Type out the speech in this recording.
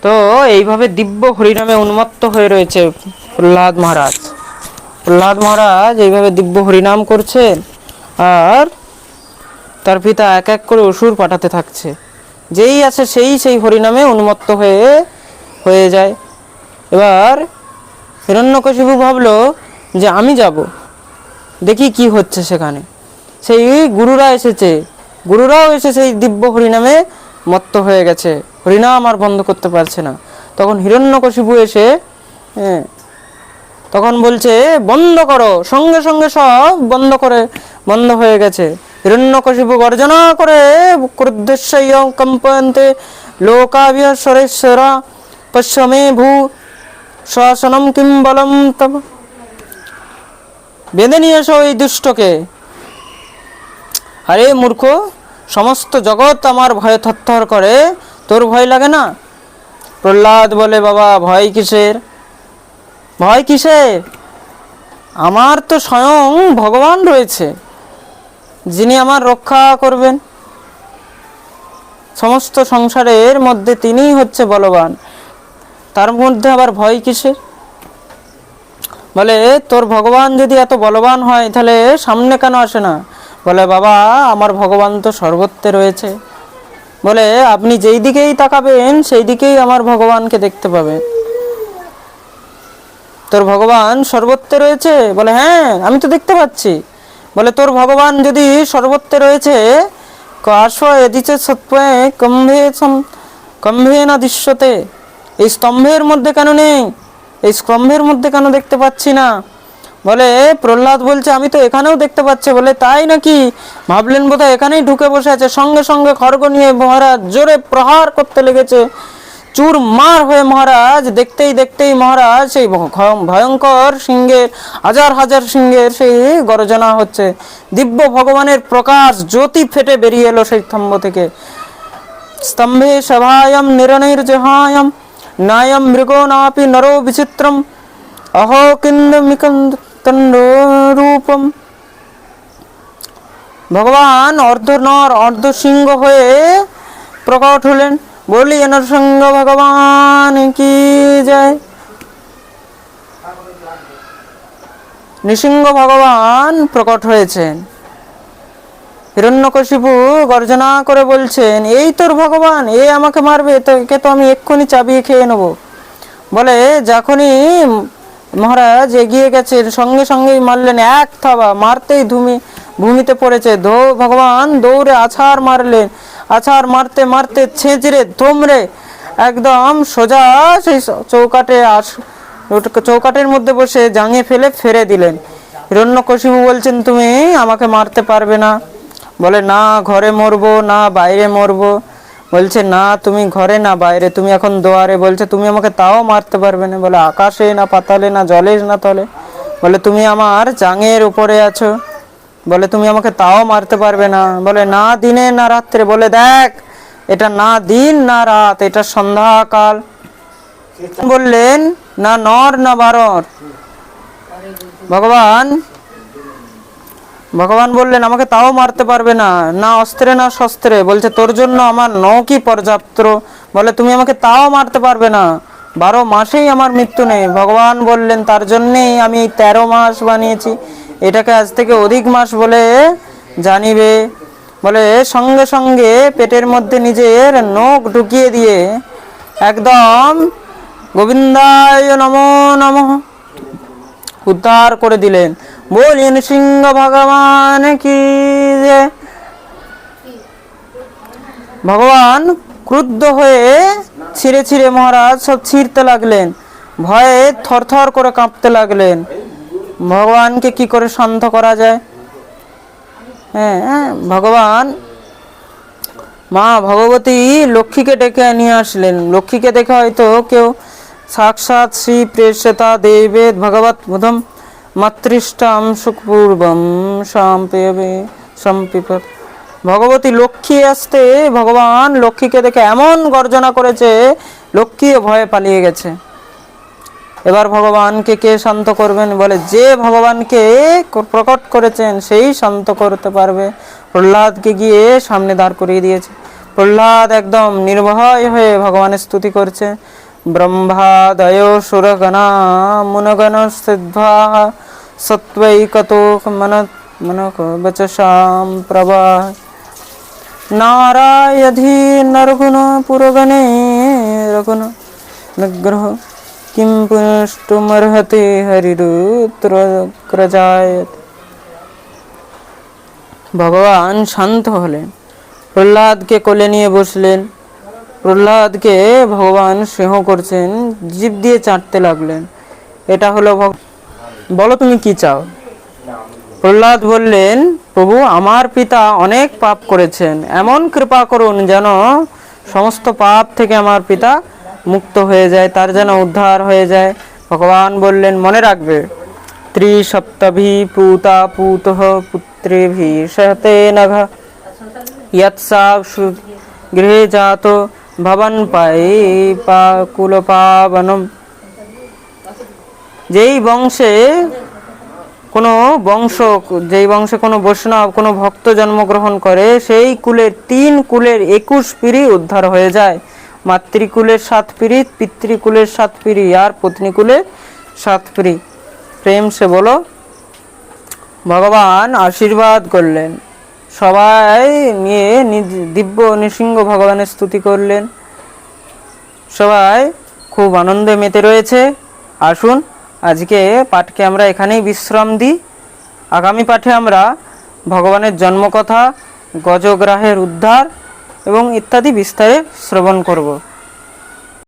তো এইভাবে দিব্য হরিনামে উন্মত্ত হয়ে রয়েছে প্রহ্লাদ মহারাজ। প্রহ্লাদ মহারাজ এইভাবে দিব্য হরিনাম করছেন, আর তার পিতা এক এক করে অসুর পাঠাতে থাকছে। যেই আসে সেই হরিনামে উন্মত্ত হয়ে যায়। এবার হিরণ্যকশিপু ভাবলো যে আমি যাব, দেখি কি হচ্ছে সেখানে। সেই গুরুরাও এসে সেই দিব্য হরিনামে মত্ত হয়ে গেছে, হরিনাম আর বন্ধ করতে পারছে না। তখন হিরণ্যকশিপু এসে তখন বলছে বন্ধ করো, সঙ্গে সঙ্গে সব বন্ধ হয়ে গেছে। হিরণ্যকশিপু গর্জনা করে ক্রুদ্ধস্য কম্পয়ন্তে লোকাভিসরেশ্বরা পশ্যমে ভূ শাসনম কিম বলম তব। বেঁধে নিয়ে এসো এই দুষ্টকে। আরে মূর্খ, সমস্ত জগৎ আমার ভয়ে থরথর করে, তোর ভয় লাগে না? প্রহ্লাদ বলে বাবা ভয় কিসের? আমার তো স্বয়ং ভগবান রয়েছে, যিনি আমার রক্ষা করবেন। সমস্ত সংসারের মধ্যে তিনিই হচ্ছে বলবান, তার মধ্যে আবার ভয় কিসের? বলে তোর ভগবান যদি এত বলবান হয় তাহলে সামনে কেন আসে না? বলে বাবা আমার ভগবান তো সর্বত্রে রয়েছে। বলে আপনি যেই দিকেই তাকাবেন সেই দিকেই আমার ভগবানকে দেখতে পাবেন। তোর ভগবান সর্বত্রে রয়েছে? বলে হ্যাঁ আমি তো দেখতে পাচ্ছি। বলে তোর ভগবান যদি সর্বত্রে রয়েছে, কম্ভে না দৃশ্যতে, এই স্তম্ভের মধ্যে কেন নেই? এই স্তম্ভের মধ্যে কেন দেখতে পাচ্ছি না? বলে প্রহ্লাদ বলছে আমি তো এখানেও দেখতে পাচ্ছি। বলে তাই নাকি? ভাবলেন বোধহয় এখানেই ঢুকে বসে আছে। সঙ্গে সঙ্গে খড়গ নিয়ে মহারাজ জোরে প্রহার করতে লেগেছে। চুরমার হয়ে মহারাজ দেখতেই মহারাজ সেই ভয়ঙ্কর সিংহের, হাজার সিংহের সেই গর্জনা হচ্ছে। দিব্য ভগবানের প্রকাশ জ্যোতি ফেটে বেরিয়ে এলো সেই স্তম্ভ থেকে। স্তম্ভে সভায়ম নিরনির্জহায়ম নায়ম মৃগো নাপি নরো বিচিত্রম অহো কিন্দ রূপম। ভগবান অর্ধ নর অর্ধ সিংহ হয়ে প্রকট হলেন। বলি নরসিংহ ভগবান কি জয়। নৃসিংহ ভগবান প্রকট হয়েছেন। হিরণ্যকশিপু গর্জনা করে বলছেন এই তোর ভগবান, এ আমাকে মারবে, তো একে তো আমি এক্ষুনি চাবিয়ে খেয়ে নেব। বলে যখনই মহারাজ এগিয়ে গেছেন সঙ্গে সঙ্গেই মারলেন এক থাবা, মারতেই ভূমিতে পড়েছে। ভগবান দৌড়ে আছাড় মারলেন। আছাড় মারতে মারতে ছেঁচড়ে ধমরে একদম সোজা সেই চৌকাটের মধ্যে বসে জাঙে ফেলে দিলেন। হিরণ্যকশিপু বলছেন তুমি আমাকে মারতে পারবে না। বলে না ঘরে মরবো না বাইরে মরবো। বলছে না তুমি ঘরে না বাইরে, তুমি এখন দুয়ারে। বলছে তুমি আমাকে তাও মারতে পারবে না। বলে আকাশে না পাতালে না জলে না তলে। বলে তুমি আমার জাঙের উপরে আছো, বলে তুমি আমাকে তাও মারতে পারবে না। বলে না দিনে না রাত্রে। বলে দেখ এটা না দিন না রাত, এটা সন্ধ্যাকাল। বললেন না নর না বানর। ভগবান বললেন আমাকে তাও মারতে পারবে না, না অস্ত্রে না শস্ত্রে। বলছে তোর জন্য আমার নখই পর্যাপ্ত। বলে তুমি আমাকে তাও মারতে পারবে না, 12 মাসেই আমার মৃত্যু নেই। ভগবান বললেন তার জন্যেই আমি 13 মাস বানিয়েছি, এটাকে আজ থেকে অধিক মাস বলে জানিবে। বলে সঙ্গে সঙ্গে পেটের মধ্যে নিজের নখ ঢুকিয়ে দিয়ে একদম গোবিন্দায় নমো নমঃ উদ্ধার করে দিলেন। বলিন সিংহ ভগবান কি যে। ভগবান ক্রুদ্ধ হয়ে ছিঁড়ে মহারাজ সব ছিঁড়তে লাগলেন, ভয়ে থরথর করে কাঁপতে লাগলেন। ভগবানকে কি করে শান্ত করা যায়? ভগবান মা ভগবতী লক্ষ্মীকে ডেকে নিয়ে আসলেন। লক্ষ্মীকে দেখে হয়তো কেউ সাক্ষাৎ শ্রী প্রেষিতা দেবেদ ভগবত বুধম মাতৃষ্টাম সুখপূর্বম সম্পিপত। ভগবতী লক্ষ্মী আসতে ভগবান লক্ষ্মীকে দেখে এমন গর্জনা করেছে, লক্ষ্মীও ভয়ে পালিয়ে গেছে। এবার ভগবানকে কে শান্ত করবেন? বলে যে ভগবানকে প্রকট করেছেন সেই শান্ত করতে পারবে। প্রহ্লাদকে গিয়ে সামনে দাঁড় করিয়ে দিয়েছে। প্রহ্লাদ একদম নির্ভয় হয়ে ভগবানের স্তুতি করছে। ব্রহ্মাদয় সুরগণা মুনগণ সিদ্ধা সত্বৈকতো মনক বচসাম প্রবাহ নারায়ধি নরগুণ পুরগণে রগুণ নিগ্রহ কিম পুনষ্টুমর্হতে হরিরুদ্রগ্রজায়ত। ভগবান শান্ত হলেন, প্রহ্লাদকে কোলে নিয়ে বসলেন। প্রহ্লাদকে ভগবান স্নেহ করছেন, জিভ দিয়ে চাটতে লাগলেন। এটা হলো বলো তুমি কি চাও? প্রহ্লাদ বললেন, প্রভু আমার পিতা অনেক পাপ করেছেন, এমন কৃপা করুন যেন সমস্ত পাপ থেকে আমার পিতা মুক্ত হয়ে যায়, তার যেন উদ্ধার হয়ে যায়। ভগবান বললেন, মনে রাখবে, ত্রিসপ্তভি পুতা পুতঃ পুত্রেভি সহতে নঘ ইয়ৎসা গৃহে জাত ভবন পাই কুলপাবনম। যেই বংশে কোনো বৈষ্ণব কোনো ভক্ত জন্মগ্রহণ করে, সেই কুলের 3 কুলের 21 পিঁড়ি উদ্ধার হয়ে যায়। মাতৃকুলের 7 পিঁড়ি, পিতৃকুলের 7 পিঁড়ি, আর পত্নীকুলের 7 পিঁড়ি। প্রেম সে বলো। ভগবান আশীর্বাদ করলেন, সবাই নিয়ে দিব্য নৃসিংহ ভগবানের স্তুতি করলেন। সবাই খুব আনন্দে মেতে রয়েছে। আসুন আজকে পাঠকে আমরা এখানেই বিশ্রাম দিই। আগামী পাঠে আমরা ভগবানের জন্মকথা, গজগ্রাহের উদ্ধার এবং ইত্যাদি বিস্তারে শ্রবণ করব।